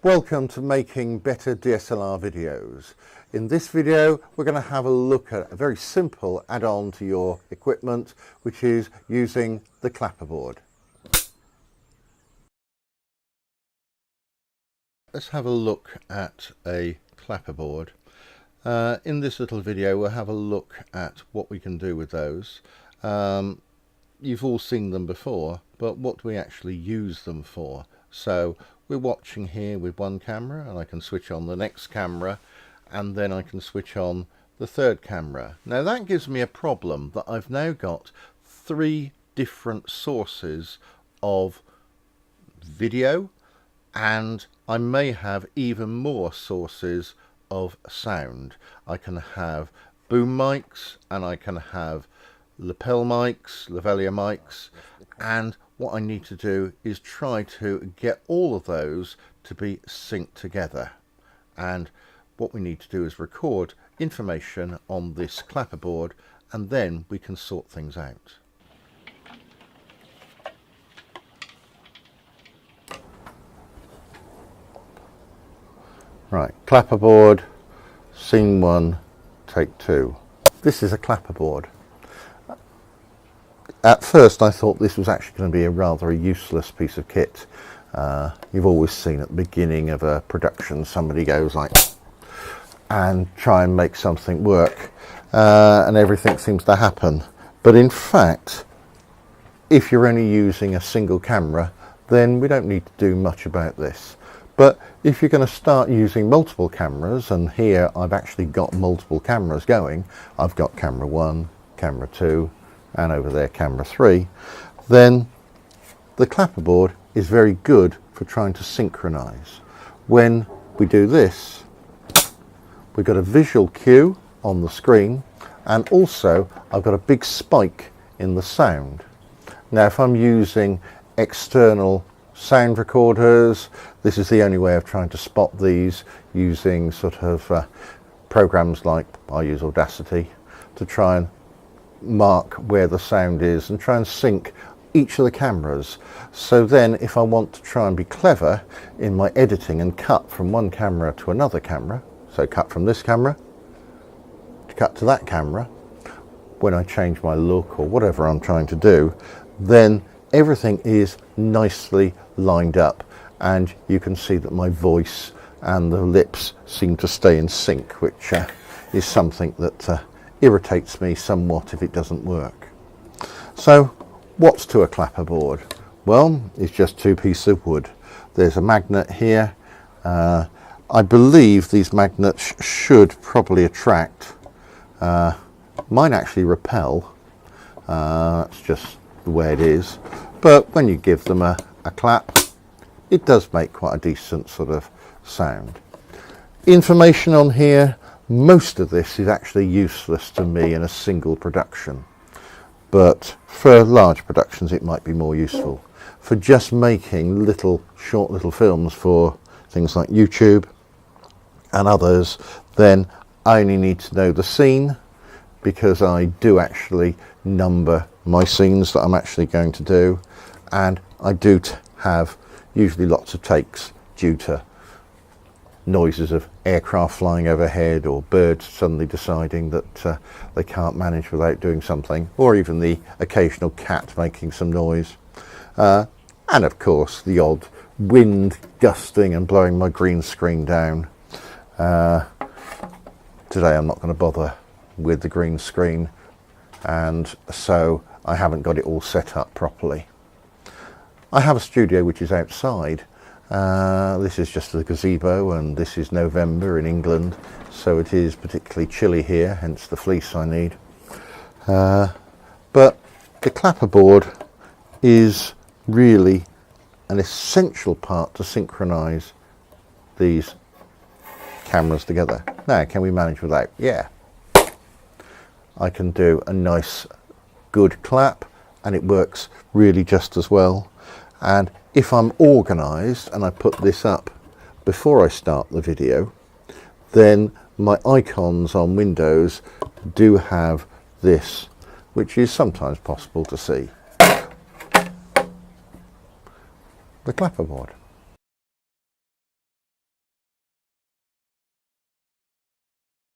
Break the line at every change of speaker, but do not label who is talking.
Welcome to Making Better DSLR Videos. In this video we're going to have a look at a very simple add-on to your equipment, which is using the Clapperboard. Let's have a look at a Clapperboard. In this little video we'll have a look at what we can do with those. You've all seen them before, but what do we actually use them for? So we're watching here with one camera, and I can switch on the next camera, and then I can switch on the third camera. Now that gives me a problem that I've now got 3 different sources of video, and I may have even more sources of sound. I can have boom mics, and I can have lapel mics, lavalier mics, and what I need to do is try to get all of those to be synced together. And what we need to do is record information on this Clapperboard, and then we can sort things out. Right, Clapperboard, scene 1, take 2. This is a Clapperboard. At first I thought this was actually going to be a rather useless piece of kit. You've always seen at the beginning of a production somebody goes like and try and make something work, and everything seems to happen. But in fact, if you're only using a single camera, then we don't need to do much about this. But if you're going to start using multiple cameras, and here I've actually got multiple cameras going, I've got camera 1, camera 2, and over there camera 3, then the Clapperboard is very good for trying to synchronize. When we do this, we've got a visual cue on the screen, and also I've got a big spike in the sound. Now if I'm using external sound recorders, this is the only way of trying to spot these, using sort of programs like, I use Audacity to try and mark where the sound is and try and sync each of the cameras. So then if I want to try and be clever in my editing and cut from one camera to another camera, so cut from this camera to cut to that camera, when I change my look or whatever I'm trying to do, then everything is nicely lined up, and you can see that my voice and the lips seem to stay in sync, which is something that irritates me somewhat if it doesn't work. So what's to a Clapperboard? Well, it's just 2 pieces of wood. There's a magnet here. I believe these magnets should probably attract. Mine actually repel. That's just the way it is. But when you give them a clap, it does make quite a decent sort of sound. Information on here. Most of this is actually useless to me in a single production, but for large productions it might be more useful. For just making short little films for things like YouTube and others, then I only need to know the scene, because I do actually number my scenes that I'm actually going to do, and I do have usually lots of takes due to noises of aircraft flying overhead, or birds suddenly deciding that they can't manage without doing something, or even the occasional cat making some noise, and of course the odd wind gusting and blowing my green screen down. Today I'm not going to bother with the green screen, and so I haven't got it all set up properly. I have a studio which is outside. This is just the gazebo, and this is November in England, so it is particularly chilly here, hence the fleece I need. But the Clapperboard is really an essential part to synchronize these cameras together. Now, can we manage without? Yeah. I can do a nice good clap, and it works really just as well. And if I'm organized and I put this up before I start the video, then my icons on Windows do have this, which is sometimes possible to see. The Clapperboard.